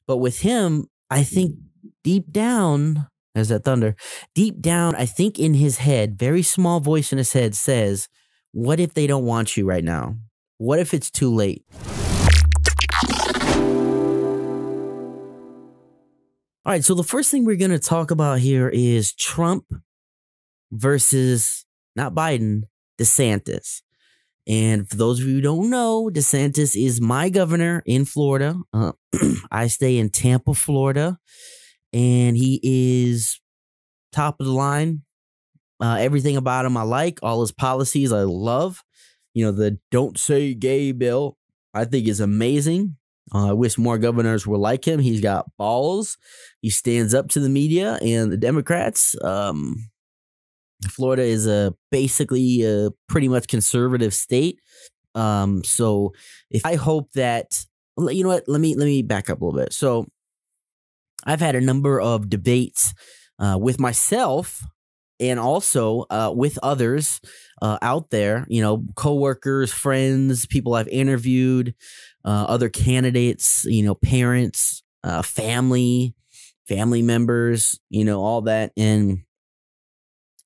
But with him, I think deep down, as that thunder, deep down, I think in his head, very small voice in his head says, what if they don't want you right now? What if it's too late? All right, so the first thing we're going to talk about here is Trump versus, not Biden, DeSantis. And for those of you who don't know, DeSantis is my governor in Florida. I stay in Tampa, Florida, and he is top of the line. Everything about him I like. All his policies I love. You know, the Don't Say Gay bill I think is amazing. I wish more governors were like him. He's got balls. He stands up to the media and the Democrats. Florida is basically a pretty much conservative state. So if I hope that, you know what, let me back up a little bit. So I've had a number of debates with myself and also with others out there, you know, coworkers, friends, people I've interviewed, other candidates, you know, parents, family members, you know, all that.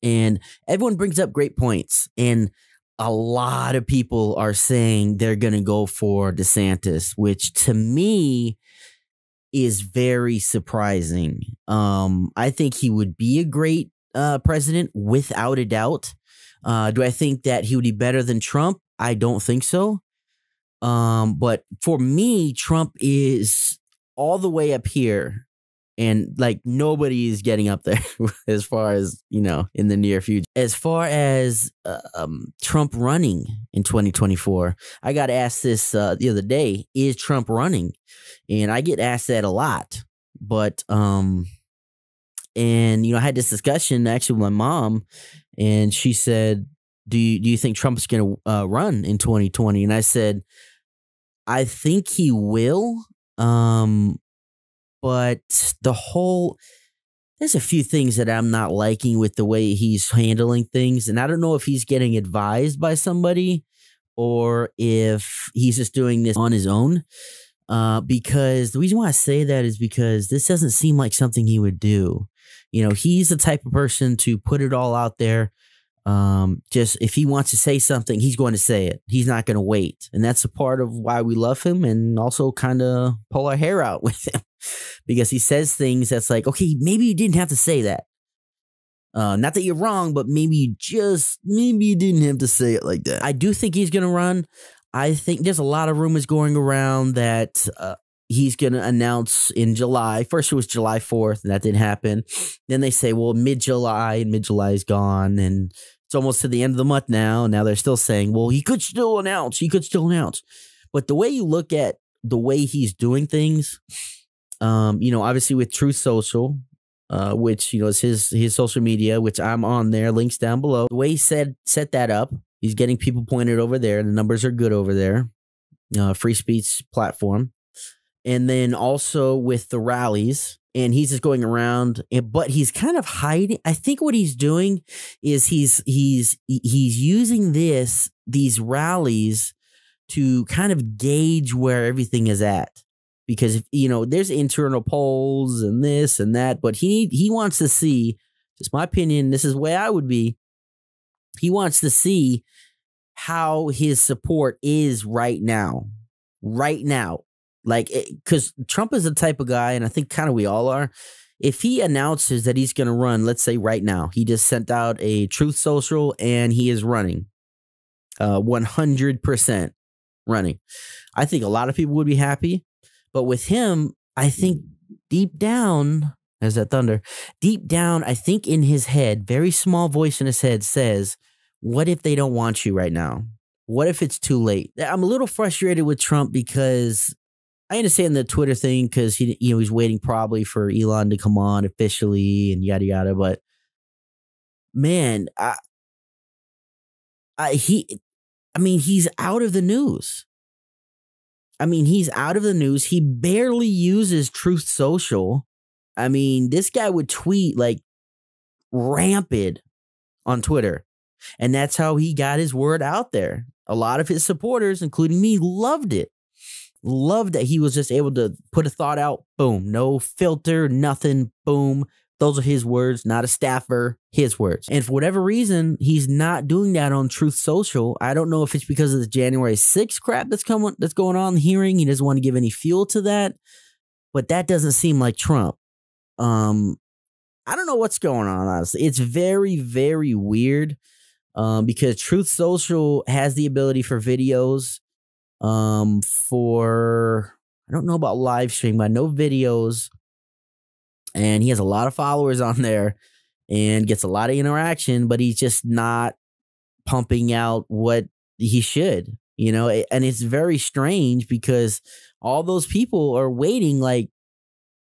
And everyone brings up great points. And a lot of people are saying they're going to go for DeSantis, which to me is very surprising. I think he would be a great president without a doubt. Do I think that he would be better than Trump? I don't think so. But for me, Trump is all the way up here. And like nobody is getting up there as far as, you know, in the near future. As far as Trump running in 2024, I got asked this the other day, is Trump running? And I get asked that a lot. But, and, you know, I had this discussion actually with my mom, and she said, do you think Trump's going to run in 2020? And I said, I think he will. But there's a few things that I'm not liking with the way he's handling things. And I don't know if he's getting advised by somebody or if he's just doing this on his own. Because the reason why I say that is because this doesn't seem like something he would do. You know, he's the type of person to put it all out there. Just if he wants to say something, he's going to say it. He's not going to wait. And that's a part of why we love him and also kind of pull our hair out with him because he says things that's like, okay, maybe you didn't have to say that. Not that you're wrong, but maybe you didn't have to say it like that. I do think he's going to run. I think there's a lot of rumors going around that, he's going to announce in July. First, it was July 4th, and that didn't happen. Then they say, well, mid-July, and mid-July is gone, and it's almost to the end of the month now. Now they're still saying, well, he could still announce. But the way you look at the way he's doing things, you know, obviously with Truth Social, which, you know, is his social media, which I'm on there, links down below. The way he set that up, he's getting people pointed over there. The numbers are good over there. Free speech platform. And then also with the rallies, and he's just going around, but he's kind of hiding. I think what he's doing is he's using these rallies to kind of gauge where everything is at. Because, you know, there's internal polls and this and that, but he wants to see, just my opinion, this is the way I would be, he wants to see how his support is right now. Like, because Trump is the type of guy, and I think kind of we all are, if he announces that he's going to run, let's say right now, he just sent out a Truth Social and he is running, 100% running. I think a lot of people would be happy. But with him, I think deep down, as that thunder, deep down, I think in his head, very small voice in his head says, what if they don't want you right now? What if it's too late? I'm a little frustrated with Trump because I understand the Twitter thing because he's waiting probably for Elon to come on officially and yada yada. But man, he's out of the news. He barely uses Truth Social. I mean, this guy would tweet like rampant on Twitter, and that's how he got his word out there. A lot of his supporters, including me, loved it. love that he was just able to put a thought out. Boom. No filter, nothing. Boom. Those are his words, not a staffer, his words. And for whatever reason, he's not doing that on Truth Social. I don't know if it's because of the January 6th crap that's going on in the hearing. He doesn't want to give any fuel to that. But that doesn't seem like Trump. I don't know what's going on, honestly. It's very, very weird because Truth Social has the ability for videos for, I don't know about live stream, but I know videos. And he has a lot of followers on there and gets a lot of interaction, but he's just not pumping out what he should, you know? And it's very strange because all those people are waiting like,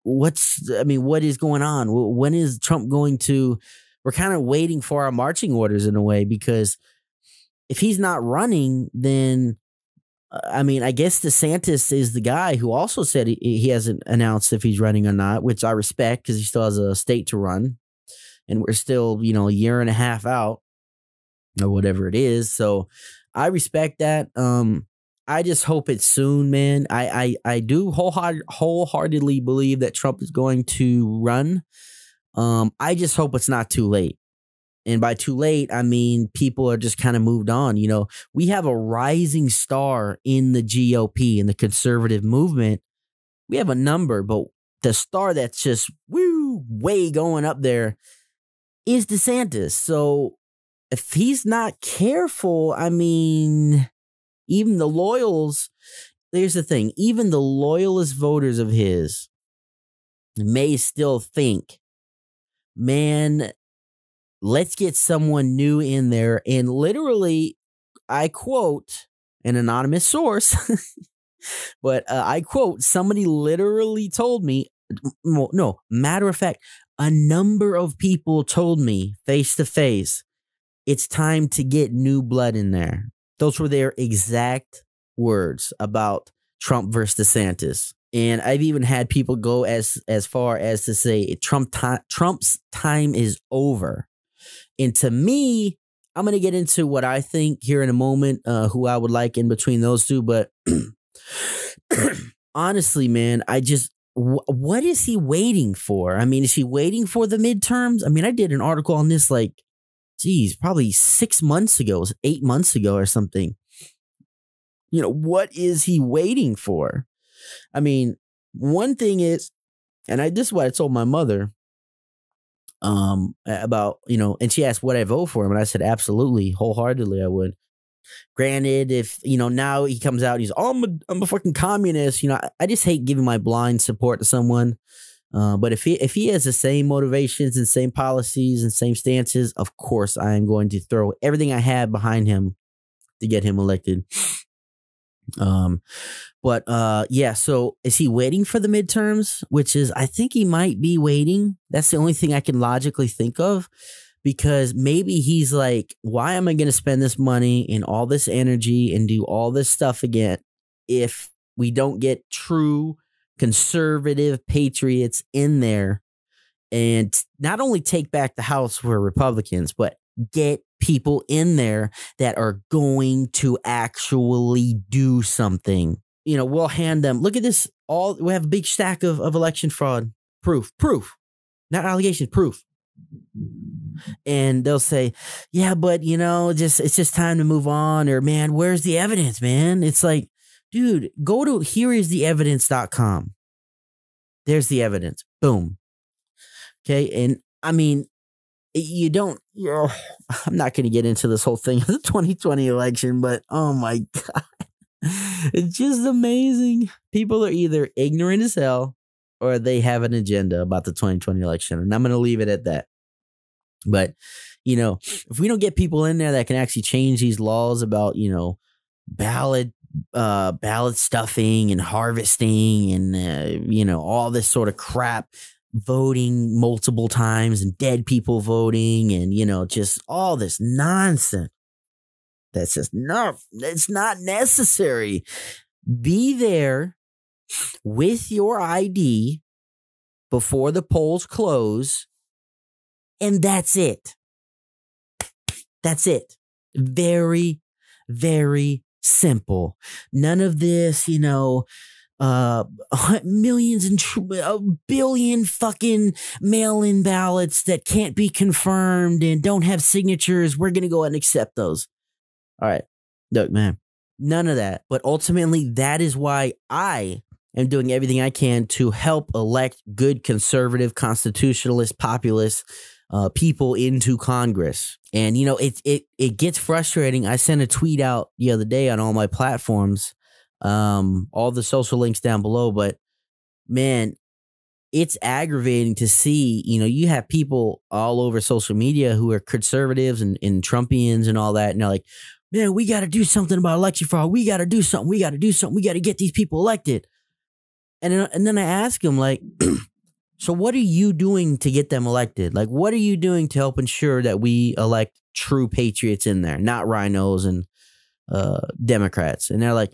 what is going on? When is Trump going to, we're kind of waiting for our marching orders in a way, because if he's not running, then I guess DeSantis is the guy who also said he hasn't announced if he's running or not, which I respect because he still has a state to run. And we're still, a year and a half out or whatever it is. So I respect that. I just hope it's soon, man. I do wholeheartedly believe that Trump is going to run. I just hope it's not too late. And by too late, I mean, people are just kind of moved on. We have a rising star in the GOP, in the conservative movement. We have a number, but the star that's just way going up there is DeSantis. So if he's not careful, even the loyals, here's the thing, even the loyalist voters of his may still think, man, let's get someone new in there. And literally, I quote an anonymous source, but I quote, somebody literally told me, no, matter of fact, a number of people told me face to face, it's time to get new blood in there. Those were their exact words about Trump versus DeSantis. And I've even had people go as far as to say Trump's time is over. And to me, I'm going to get into what I think here in a moment, who I would like in between those two. But honestly, man, what is he waiting for? Is he waiting for the midterms? I did an article on this probably 6 months ago, 8 months ago or something. What is he waiting for? One thing is, and this is what I told my mother, about, and she asked what I vote for him. And I said, absolutely, wholeheartedly, I would. Granted, if, now he comes out, he's, I'm a fucking communist. I just hate giving my blind support to someone. But if he has the same motivations and same policies and same stances, of course, I am going to throw everything I have behind him to get him elected. Yeah, so is he waiting for the midterms? Which is, I think he might be waiting. That's the only thing I can logically think of, because maybe he's like, why am I going to spend this money and all this energy and do all this stuff again if we don't get true conservative patriots in there and not only take back the House for Republicans, but get people in there that are going to actually do something. We'll hand them, look at this, we have a big stack of election fraud proof, not allegations, proof. And they'll say, yeah, but it's just time to move on, or man, where's the evidence, man? It's like, dude, go to hereistheevidence.com. There's the evidence. Boom. Okay. And you don't, I'm not going to get into this whole thing of the 2020 election, but oh my God, it's just amazing. People are either ignorant as hell or they have an agenda about the 2020 election. And I'm going to leave it at that. But, if we don't get people in there that can actually change these laws about, ballot stuffing and harvesting and, all this sort of crap, voting multiple times and dead people voting and, just all this nonsense. That's just it's not necessary. Be there with your ID before the polls close. And that's it. That's it. Very, very Simple. None of this, millions and a billion fucking mail-in ballots that can't be confirmed and don't have signatures. We're going to go ahead and accept those. All right. Look, man, none of that. But ultimately, that is why I am doing everything I can to help elect good conservative, constitutionalist, populist people into Congress. And, it gets frustrating. I sent a tweet out the other day on all my platforms, all the social links down below. But, man, it's aggravating to see, you have people all over social media who are conservatives and Trumpians and all that. And they're like, man, we got to do something about election fraud. We got to do something. We got to do something. We got to get these people elected. And then I ask him, like, so what are you doing to get them elected? Like, what are you doing to help ensure that we elect true patriots in there, not rhinos and Democrats? And they're like,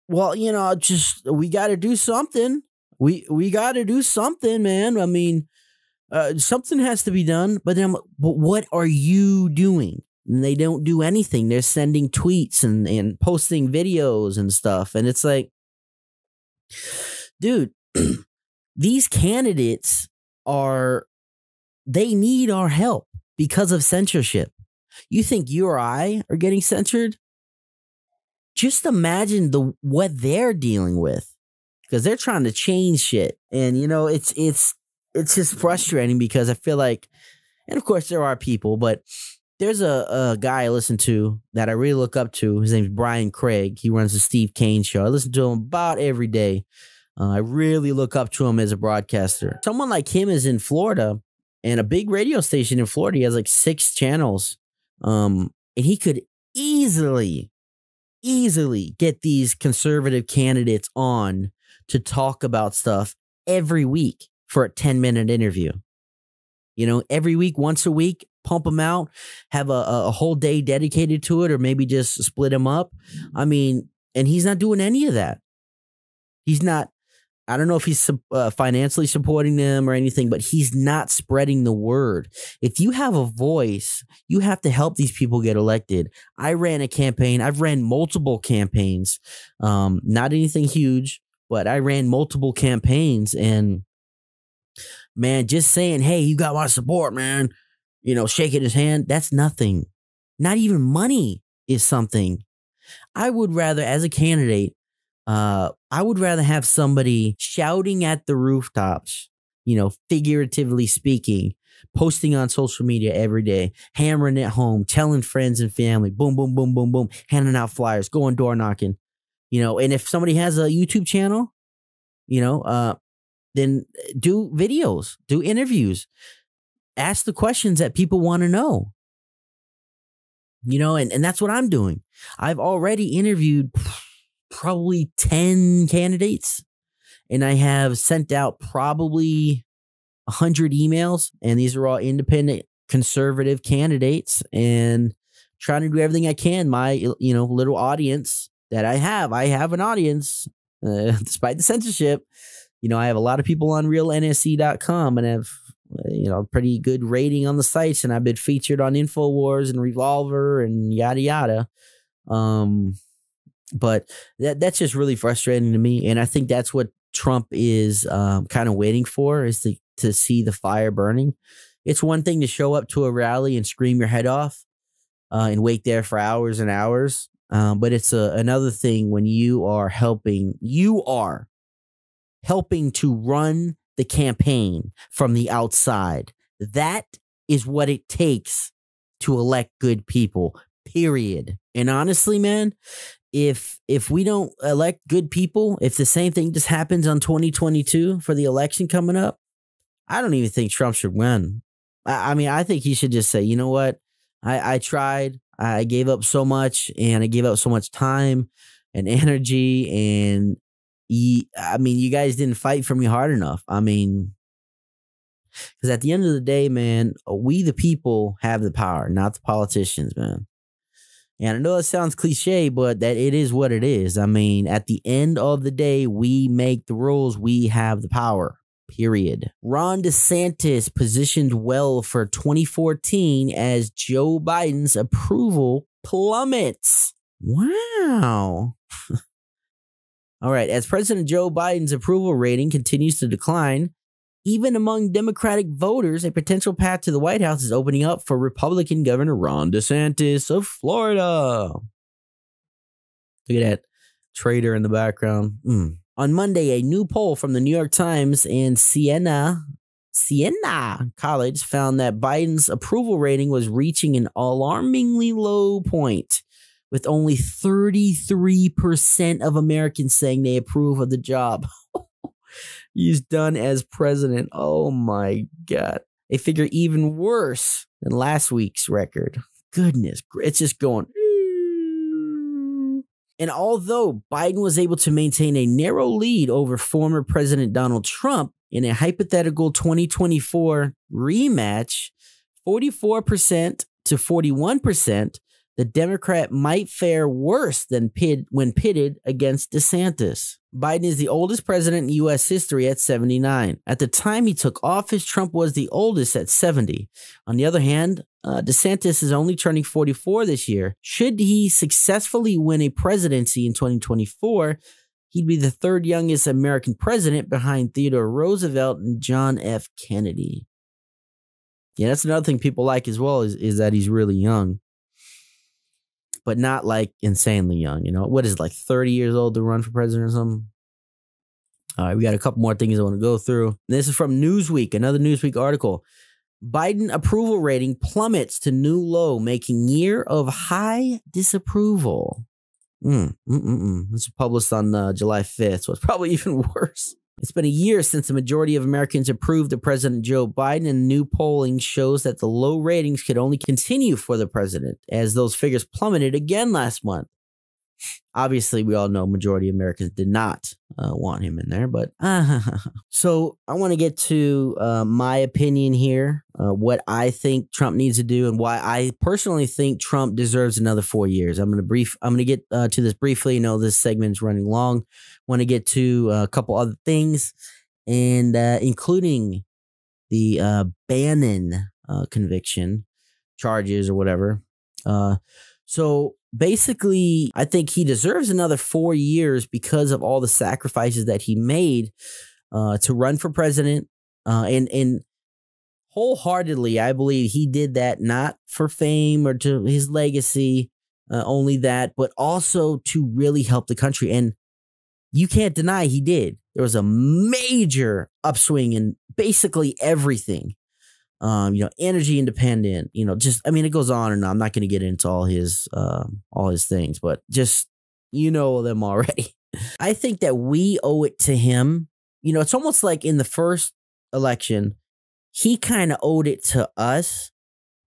well, we got to do something. We got to do something, man. I mean, something has to be done. But what are you doing? And they don't do anything. They're sending tweets and posting videos and stuff. And it's like, dude, these candidates they need our help because of censorship. You think you or I are getting censored? Just imagine what they're dealing with, because they're trying to change shit. And, it's just frustrating because I feel like, and of course there are people, but there's a guy I listen to that I really look up to. His name's Brian Craig. He runs the Steve Kane show. I listen to him about every day. I really look up to him as a broadcaster. Someone like him is in Florida, and a big radio station in Florida. He has like 6 channels. And he could easily get these conservative candidates on to talk about stuff every week for a 10-minute interview. Every week, once a week, pump them out, have a whole day dedicated to it, or maybe just split them up. I mean, and he's not doing any of that. He's not. I don't know if he's financially supporting them or anything, but he's not spreading the word. If you have a voice, you have to help these people get elected. I ran a campaign. I've ran multiple campaigns, not anything huge, but I ran multiple campaigns. And, man, just saying, hey, you got my support, man, shaking his hand, that's nothing. Not even money is something. I would rather, as a candidate, I would rather have somebody shouting at the rooftops, figuratively speaking, posting on social media every day, hammering it home, telling friends and family, boom, boom, boom, boom, boom, handing out flyers, going door knocking, and if somebody has a YouTube channel, then do videos, do interviews, ask the questions that people want to know, and that's what I'm doing. I've already interviewed probably 10 candidates, and I have sent out probably 100 emails, and these are all independent conservative candidates, and trying to do everything I can. My little audience that I have an audience despite the censorship. I have a lot of people on realnsc.com and have pretty good rating on the sites, and I've been featured on InfoWars and Revolver and yada yada. But that's just really frustrating to me. And I think that's what Trump is kind of waiting for, is to see the fire burning. It's one thing to show up to a rally and scream your head off and wait there for hours and hours. But it's another thing when you are helping to run the campaign from the outside. That is what it takes to elect good people, period. And honestly, man, if we don't elect good people, if the same thing just happens on 2022 for the election coming up, I don't even think Trump should win. I mean, I think he should just say, you know what? I tried. I gave up so much, and I gave up so much time and energy. And you guys didn't fight for me hard enough. I mean, because at the end of the day, man, we the people have the power, not the politicians, man. And I know it sounds cliche, but that it is what it is. I mean, at the end of the day, we make the rules. We have the power, period. Ron DeSantis positioned well for 2014 as Joe Biden's approval plummets. Wow. All right. As President Joe Biden's approval rating continues to decline, even among Democratic voters, a potential path to the White House is opening up for Republican Governor Ron DeSantis of Florida. Look at that traitor in the background. On Monday, a new poll from the New York Times and Siena College found that Biden's approval rating was reaching an alarmingly low point, with only 33% of Americans saying they approve of the job he's done as president. Oh my God. A figure even worse than last week's record. Goodness, it's just going. And although Biden was able to maintain a narrow lead over former President Donald Trump in a hypothetical 2024 rematch, 44% to 41%, the Democrat might fare worse than when pitted against DeSantis. Biden is the oldest president in U.S. history at 79. At the time he took office, Trump was the oldest at 70. On the other hand, DeSantis is only turning 44 this year. Should he successfully win a presidency in 2024, he'd be the third youngest American president behind Theodore Roosevelt and John F. Kennedy. Yeah, that's another thing people like as well is that he's really young. But not like insanely young, you know. What is it, like 30 years old to run for president or something? All right, we got a couple more things I want to go through. This is from Newsweek, another Newsweek article. Biden approval rating plummets to new low, making year of high disapproval. This was published on July 5th, so it's probably even worse. It's been a year since the majority of Americans approved of President Joe Biden, and new polling shows that the low ratings could only continue for the president, as those figures plummeted again last month. Obviously, we all know majority of Americans did not want him in there, but so I want to get to my opinion here, what I think Trump needs to do, and why I personally think Trump deserves another 4 years. I'm going to get to this briefly. You know, this segment is running long. Want to get to a couple other things, and including the Bannon conviction charges or whatever. So basically, I think he deserves another 4 years because of all the sacrifices that he made to run for president. And wholeheartedly, I believe he did that not for fame or to his legacy, only that, but also to really help the country. And you can't deny he did. There was a major upswing in basically everything. Energy independent, it goes on and on. I'm not going to get into all his things, but just, them already. I think that we owe it to him. It's almost like in the first election, he kind of owed it to us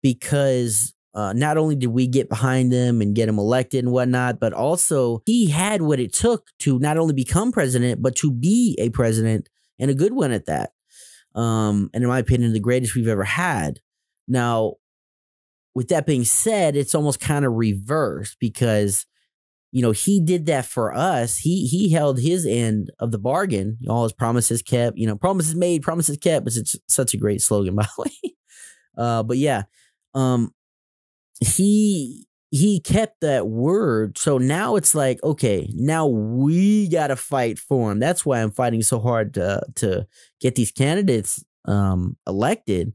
because not only did we get behind him and get him elected and whatnot, but also he had what it took to not only become president, but to be a president, and a good one at that. And in my opinion, the greatest we've ever had. Now, with that being said, it's almost kind of reversed because, he did that for us. He held his end of the bargain. All his promises kept, promises made, promises kept. It's such a great slogan, by the way. But yeah, he kept that word. So now it's like, okay, now we got to fight for him. That's why I'm fighting so hard to get these candidates elected,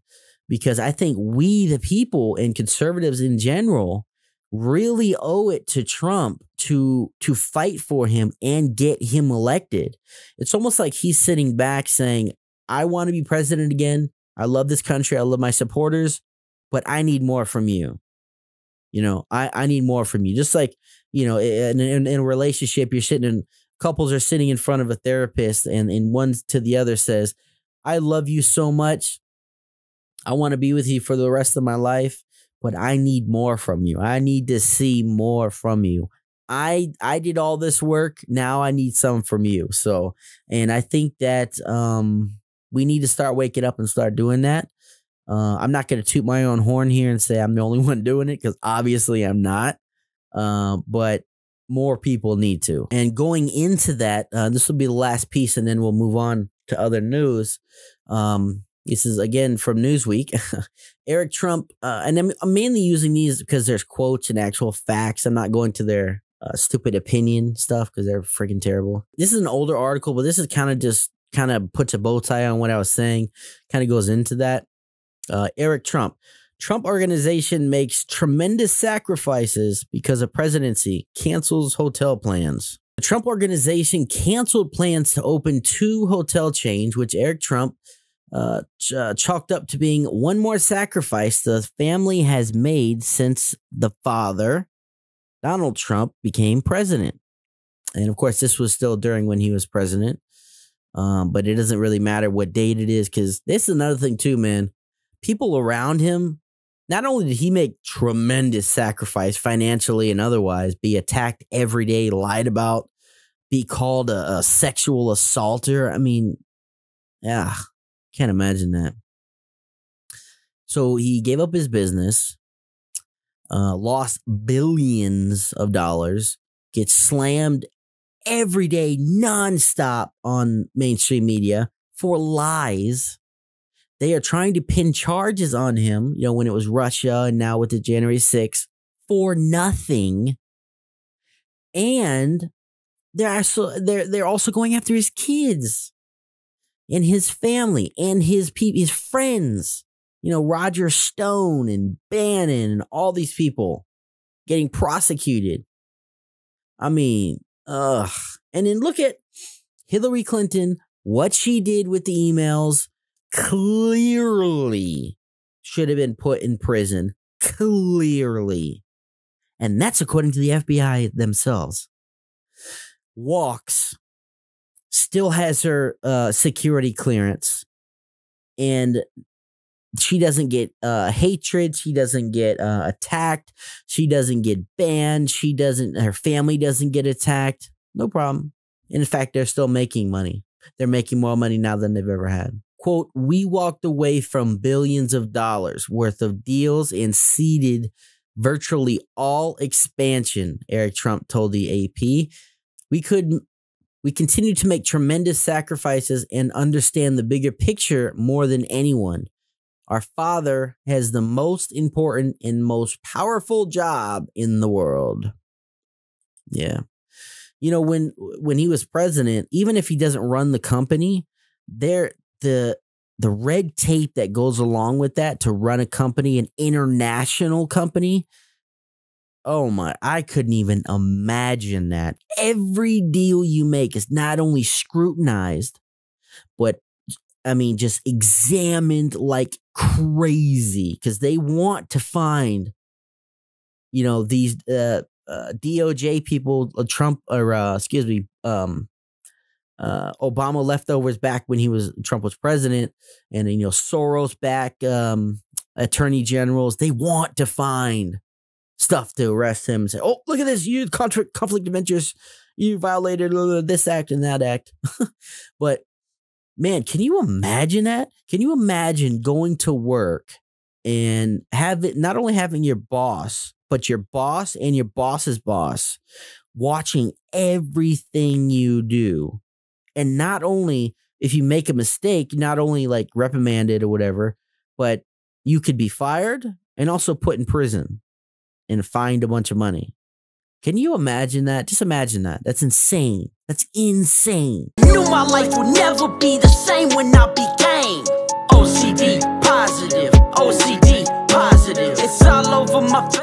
because I think we, the people, and conservatives in general, really owe it to Trump to fight for him and get him elected. It's almost like he's sitting back saying, I want to be president again. I love this country. I love my supporters, but I need more from you. I need more from you. Just like, in a relationship, couples are sitting in front of a therapist, and one to the other says, I love you so much. I want to be with you for the rest of my life, but I need more from you. I need to see more from you. I did all this work. Now I need some from you. So, and I think that we need to start waking up and start doing that. I'm not going to toot my own horn here and say I'm the only one doing it, because obviously I'm not. But more people need to. And going into that, this will be the last piece, and then we'll move on to other news. This is again from Newsweek. Eric Trump, and I'm mainly using these because there's quotes and actual facts. I'm not going to their stupid opinion stuff because they're freaking terrible. This is an older article, but this is kind of puts a bow tie on what I was saying. Kind of goes into that. Eric Trump. Trump organization makes tremendous sacrifices because of presidency. Cancels hotel plans. The Trump organization canceled plans to open 2 hotel chains, which Eric Trump chalked up to being one more sacrifice the family has made since the father, Donald Trump, became president. And of course, this was still during when he was president. But it doesn't really matter what date it is, because this is another thing too, man. People around him, not only did he make tremendous sacrifice financially and otherwise, be attacked every day, lied about, be called a sexual assaulter. I mean, yeah, can't imagine that. So he gave up his business, lost billions of dollars, gets slammed every day, nonstop on mainstream media for lies. They are trying to pin charges on him, you know, when it was Russia and now with the January 6th, for nothing. And they're also going after his kids and his family and his friends. You know, Roger Stone and Bannon and all these people getting prosecuted. I mean, ugh. And then look at Hillary Clinton, what she did with the emails. Clearly should have been put in prison. Clearly. And that's according to the FBI themselves. Walks. Still has her security clearance. And she doesn't get hatred. She doesn't get attacked. She doesn't get banned. Her family doesn't get attacked. No problem. In fact, they're still making money. They're making more money now than they've ever had. Quote, we walked away from billions of dollars worth of deals and ceded virtually all expansion, Eric Trump told the AP. We continue to make tremendous sacrifices and understand the bigger picture more than anyone. Our father has the most important and most powerful job in the world. Yeah. You know, when he was president, even if he doesn't run the company, the red tape that goes along with that to run a company, an international company. Oh my, I couldn't even imagine that. Every deal you make is not only scrutinized, but I mean, just examined like crazy, because they want to find, you know, these DOJ people, Obama leftovers back when Trump was president, and you know, Soros back, attorney generals. They want to find stuff to arrest him and say, oh, look at this, you conflict of interest, you violated this act and that act. But man, can you imagine that? Can you imagine going to work and not only having your boss, but your boss and your boss's boss watching everything you do? And not only if you make a mistake, not only like reprimanded or whatever, but you could be fired and also put in prison and fined a bunch of money. Can you imagine that? Just imagine that. That's insane. That's insane. Knew my life would never be the same when I became OCD positive. OCD positive. It's all over my face.